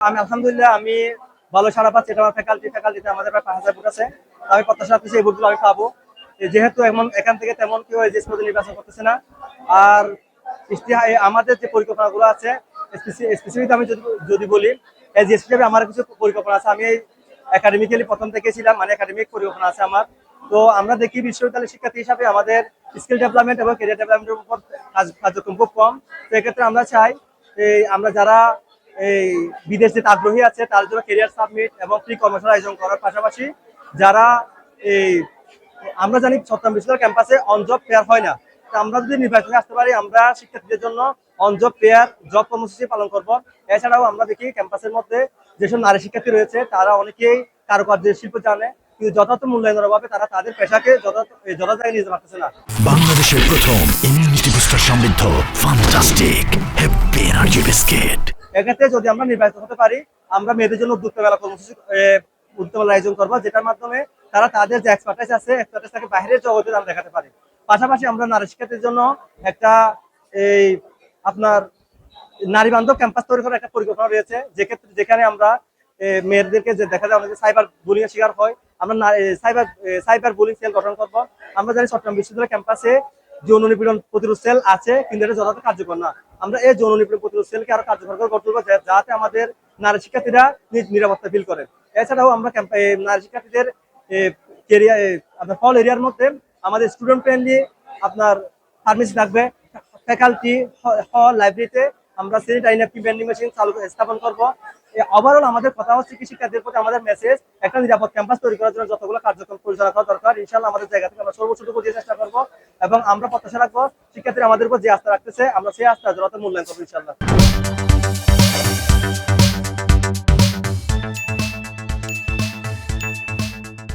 আমি আলহামদুলিল্লাহ আমি ভালো সারা পাচ্ছি। এটা আমার ফ্যাকাল্টিতে আমাদের প্রায় 5,000 ভোট আছে। আমি প্রত্যাশা রাখতেছি এই ভোটগুলো আমি পাবো। যেহেতু এখান থেকে তেমন কেউ এজিএস পদে নির্বাচন করতেছে না। আর আমাদের যে পরিকল্পনাগুলো আছে স্পেসিফিক আমি যদি বলি এজিএস হিসেবে আমার কিছু পরিকল্পনা আছে। আমি একাডেমিক্যালি প্রথম থেকে ছিলাম, মানে একাডেমিক পরিকল্পনা আছে আমার। তো আমরা দেখি বিশ্ববিদ্যালয়ের শিক্ষার্থী হিসাবে আমাদের স্কিল ডেভেলপমেন্ট এবং ক্যারিয়ার ডেভেলপমেন্টের উপর কার্যক্রম খুব কম। তো এক্ষেত্রে আমরা চাই আমরা যারা এই বিদেশ যেতে আগ্রহী আছে তার জন্য ক্যারিয়ার সাবমিট এবং ফ্রি কর্মশালা আয়োজন করার পাশাপাশি যারা এই আমরা জানি চট্টগ্রাম বিশ্ববিদ্যালয় ক্যাম্পাসে অন জব ফেয়ার হয় না। তো আমরা যদি নির্বাচনে আসতে পারি আমরা শিক্ষার্থীদের জন্য অন জব ফেয়ার জব কর্মসূচি পালন করব। এছাড়াও আমরা দেখি ক্যাম্পাসের মধ্যে যেসব নারী শিক্ষার্থী রয়েছে তারা অনেকেই কারুকার্যের শিল্প জানে, কিন্তু যথাযথ মূল্যায়নের অভাবে তারা তাদের পেশাকে যথাযথ জায়গায় নিয়ে যেতে পারতেছে না। বাংলাদেশের প্রথম ইমিউনিটি বুস্টার সমৃদ্ধ ফ্যান্টাস্টিক হ্যাপি এনার্জি বিস্কিট। এক্ষেত্রে যদি আমরা নির্বাচিত হতে পারি আমরা মেয়েদের জন্য উদ্যোক্তা মেলা কর্মসূচি আয়োজন করবো, যেটার মাধ্যমে তারা তাদের যে এক্সপার্টাইজ আছে এক্সপার্টাইজটাকে বাইরের জগতে তারা দেখাতে পারে। পাশাপাশি আমরা নারী শিক্ষার্থীর জন্য একটা এই আপনার নারী বান্ধব ক্যাম্পাস তৈরি করার একটা পরিকল্পনা রয়েছে, যেখানে আমরা মেয়েদেরকে যে দেখা যায় অনেকে সাইবার বুলিং এর শিকার হয়, আমরা সাইবার বুলিং সেল গঠন করব। আমরা জানি চট্টগ্রাম বিশ্ববিদ্যালয় ক্যাম্পাসে যৌন নিপীড়ন প্রতিরোধ সেল আছে, কিন্তু এটা যথাযথ কার্যকর না। আমরা এই যৌন নিপীড়ন প্রতিরোধ সেলকে আরো কার্যকর করে তুলবো, যাতে আমাদের নারী শিক্ষার্থীরা নিরাপত্তা ফিল করেন। এছাড়াও আমরা নারী শিক্ষার্থীদের কেরিয়ার আপনার হল এরিয়ার মধ্যে আমাদের স্টুডেন্ট ফ্রেন্ডলি আপনার ফার্মেসি থাকবে, ফ্যাকাল্টি হল লাইব্রেরিতে আমরা স্যানিটারি ন্যাপকিন ভেন্ডিং মেশিন স্থাপন করবো। ওভারঅল আমাদের কথা হচ্ছে কি শিক্ষার্থীদের প্রতি আমাদের মেসেজ একটা নিরাপদ ক্যাম্পাস তৈরি করার জন্য যতগুলো কার্যক্রম পরিচালনা করা দরকার ইনশাআল্লাহ আমাদের জায়গা থেকে আমরা সর্বোচ্চটুকু দিয়ে চেষ্টা করবো, এবং আমরা প্রত্যাশা রাখবো শিক্ষার্থীরা আমাদের উপর যে আস্থা রাখতেছে আমরা সেই আস্থা যথাযথ মূল্যায়ন করবো ইনশাআল্লাহ।